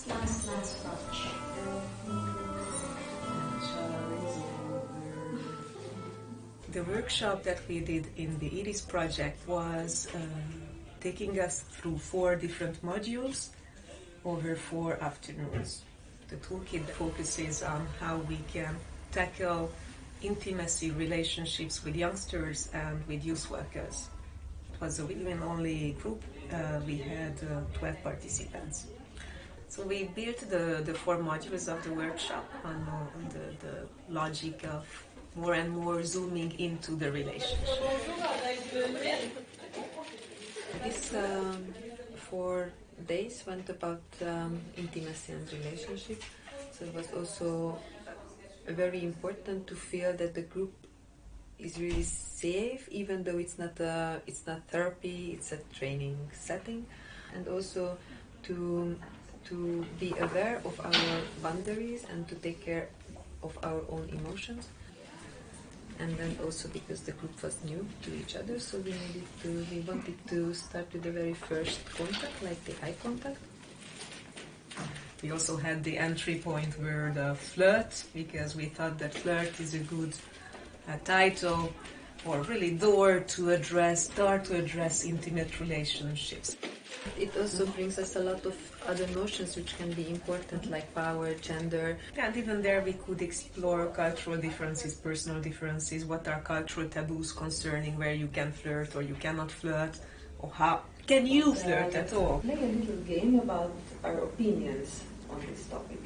last project. The workshop that we did in the IRIS project was taking us through 4 different modules over 4 afternoons. The toolkit focuses on how we can tackle intimacy relationships with youngsters and with youth workers. It was a women-only group. We had 12 participants. So we built the 4 modules of the workshop on the logic of more and more zooming into the relationship. These 4 days went about intimacy and relationship. So it was also very important to feel that the group is really safe, even though it's not therapy, it's a training setting, and also to be aware of our boundaries and to take care of our own emotions. And then also because the group was new to each other, so we wanted to start with the very first contact, like the eye contact. We also had the entry point word flirt, because we thought that flirt is a good title or really door to start to address intimate relationships. It also brings us a lot of other notions which can be important, like power, gender. And even there we could explore cultural differences, personal differences, what are cultural taboos concerning where you can flirt or you cannot flirt, or how can you flirt at all? Play a little game about our opinions on this topic.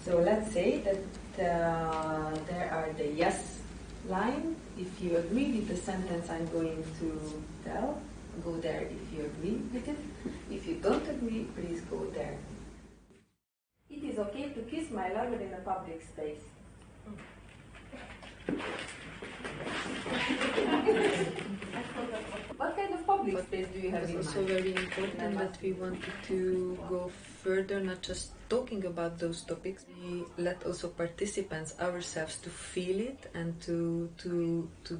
So let's say that there are the yes line. If you agree with the sentence I'm going to tell, go there if you agree with it. If you don't agree, please go there. It is okay to kiss my lover in a public space. What kind of public space do you have in mind? It's also very important that we wanted to go further, not just talking about those topics. We let also participants ourselves to feel it and to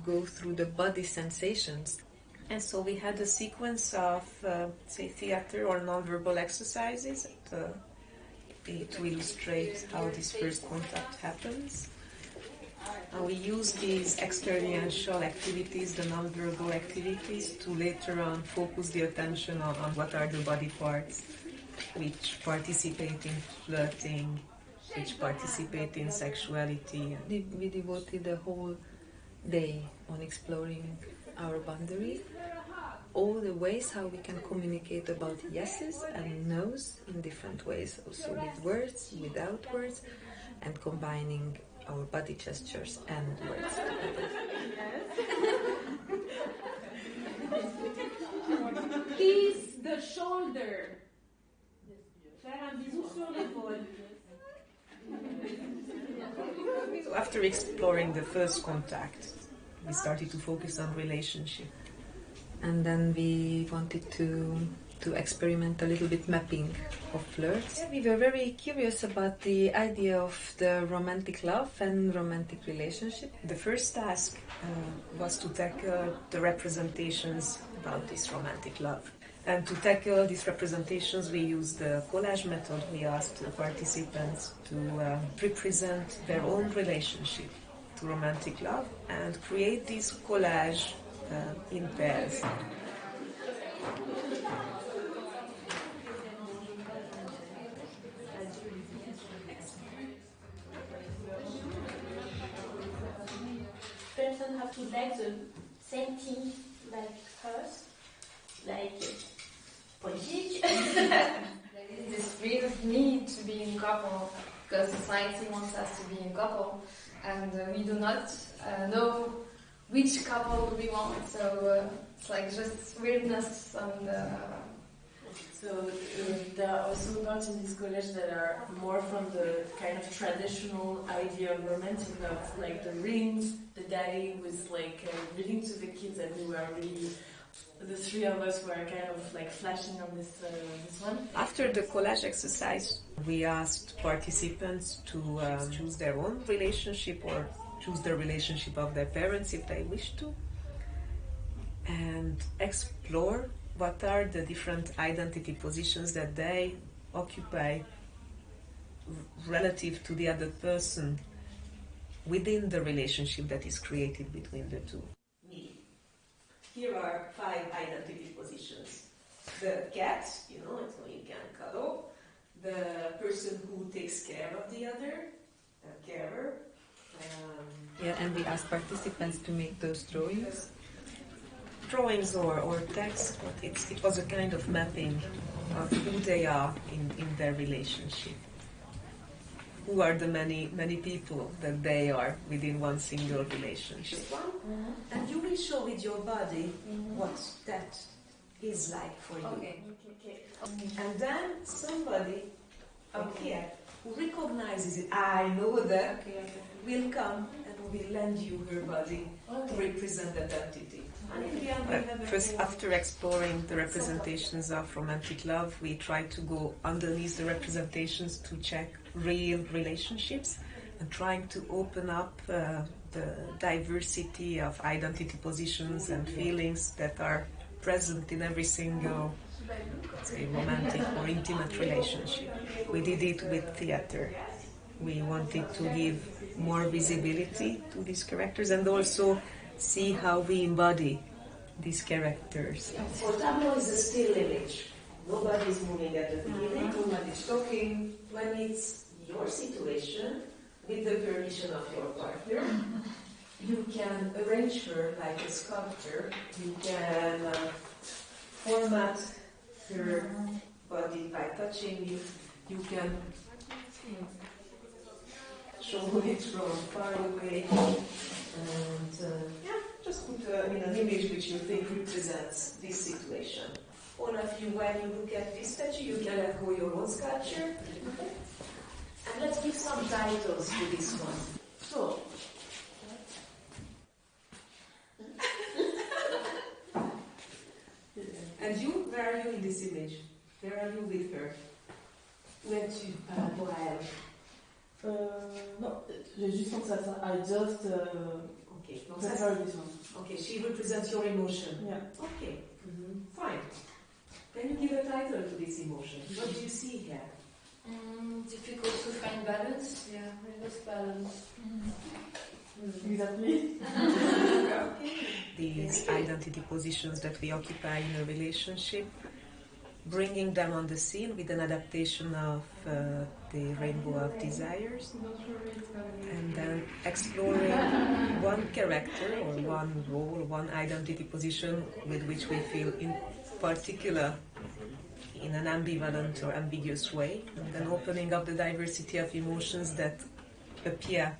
go through the body sensations. And so we had a sequence of, say, theater or non-verbal exercises to illustrate how this first contact happens. We use these experiential activities, the non-verbal activities, to later on focus the attention on what are the body parts which participate in flirting, which participate in sexuality. We devoted the whole day on exploring our boundary, all the ways how we can communicate about yeses and nos in different ways, also with words, without words, and combining our body gestures and words together. Kiss the shoulder. Faire un bisou sur l'épaule. So after exploring the first contact, we started to focus on relationship. And then we wanted to experiment a little bit mapping of flirts. Yeah, we were very curious about the idea of the romantic love and romantic relationship. The first task was to tackle the representations about this romantic love. And to tackle these representations, we used the collage method. We asked the participants to represent their own relationship to romantic love and create this collage in pairs. Person have to like the same thing like us, like politique. There is this real need to be in couple because society wants us to be in couple, and we do not know which couple we want. So it's like just weirdness and. So there are also parts in this college that are more from the kind of traditional idea of romantic love, like the rings, the daddy was like reading to the kids, and we were really, the 3 of us were kind of like flashing on this one. After the collage exercise, we asked participants to choose their own relationship or choose the relationship of their parents if they wish to, and explore what are the different identity positions that they occupy relative to the other person within the relationship that is created between the two. Me. Here are 5 identity positions. The cat, so you can cuddle. The person who takes care of the other, the carer. And we asked participants to make those drawings. Drawings or text, but it was a kind of mapping of who they are in their relationship. Who are the many people that they are within one single relationship. And you will show with your body what that is like for you. Okay. And then somebody up here who recognizes it, I know that, will come and will lend you her body to represent that entity. First, after exploring the representations of romantic love, we try to go underneath the representations to check real relationships and trying to open up the diversity of identity positions and feelings that are present in every single, say, romantic or intimate relationship. We did it with theater. We wanted to give more visibility to these characters and also see how we embody these characters. For tableau is a still image. Nobody is moving at the beginning, nobody is talking. When it's your situation, with the permission of your partner, you can arrange her like a sculptor. You can format her body by touching it. You can show it from far away. And just put an image which you think represents this situation. All of you, when you look at this statue, you can let go your own sculpture. And let's give some titles to this one. So, and you, where are you in this image? Where are you with her? Where to, pour elle? Non, j'ai juste pensé à ça. I just Okay. prefer this one. Okay, she represents your emotion. Yeah. Okay, fine. Can you give a title to this emotion? What do you see here? Difficult to find balance. Yeah, we lost balance. Exactly. These identity positions that we occupy in a relationship, bringing them on the scene with an adaptation of the Rainbow of Desires, and then exploring one character or one role, one identity position with which we feel in particular in an ambivalent or ambiguous way, and then opening up the diversity of emotions that appear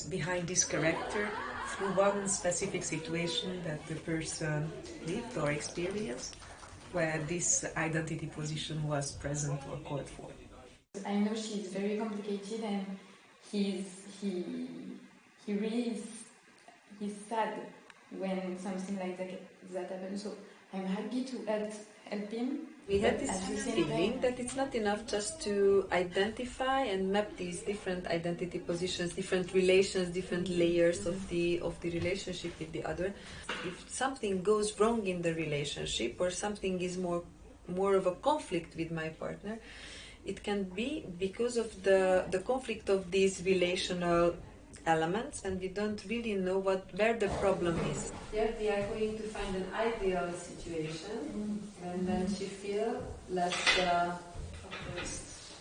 behind this character through one specific situation that the person lived or experienced, where this identity position was present or called for. I know she's very complicated, and he's sad when something like that happens. So I'm happy to help him. We had this feeling that it's not enough just to identify and map these different identity positions, different relations, different layers of the relationship with the other. If something goes wrong in the relationship or something is more of a conflict with my partner, it can be because of the conflict of these relational elements, and we don't really know where the problem is. Yeah, we are going to find an ideal situation, and then she feels less oppressed.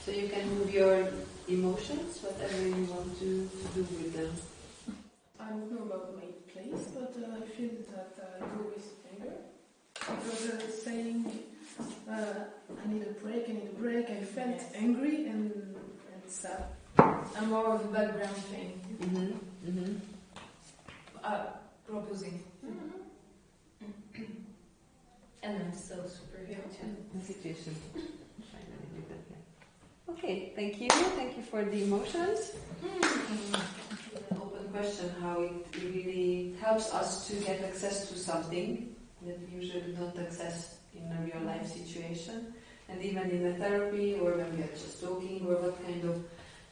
So you can move your emotions, whatever you want to do with them. I don't know about my place, but I feel that I go with anger. Because saying, I need a break, I felt angry and sad. I'm more of a background thing. Proposing. And I'm so superhero too. The situation. Okay, thank you for the emotions. An open question, how it really helps us to get access to something that we usually don't access in a real life situation, and even in a therapy or when we are just talking, or what kind of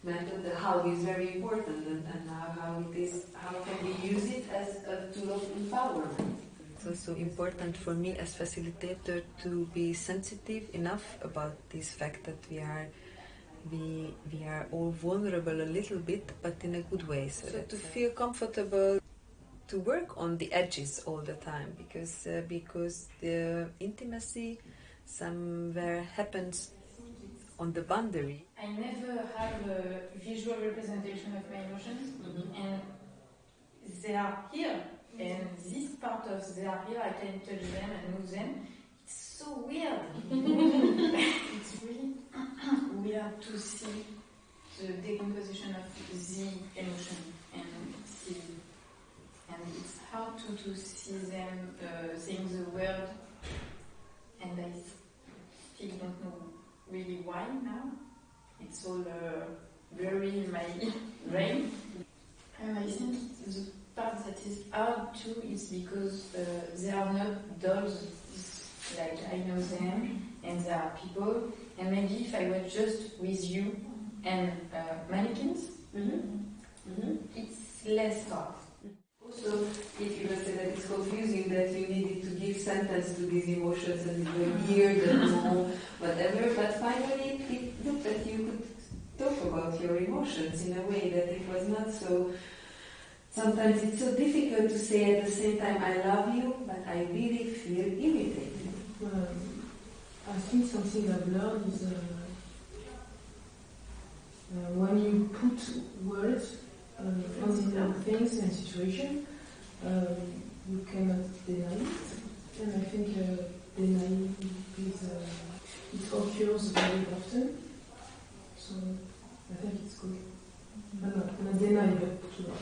method, the how is very important, and how can we use it as a tool of empowerment. It's also important for me as facilitator to be sensitive enough about this fact that we are we are all vulnerable a little bit, but in a good way. So to feel comfortable to work on the edges all the time, because the intimacy somewhere happens on the boundary. I never have a visual representation of my emotions, and they are here. And this part of they are here, I can touch them and move them. It's so weird. It's really weird to see the decomposition of the emotion and it's hard to see them saying the word, and I still don't know really why now. It's all blurry in my brain. And I think the part that is hard too is because they are not dolls. It's like I know them and they are people, and maybe if I was just with you and mannequins, it's less hard. Also, if you would say that it's confusing that you needed to give sentence to these emotions and it was weird and no, whatever, but finally it looked that you could talk about your emotions in a way that it was not so. Sometimes it's so difficult to say at the same time, I love you, but I really feel irritated. I think something I've learned is when you put words on things and situations, you cannot deny it. And I think denying is it occurs very often. So I think it's good. Not deny, but too much.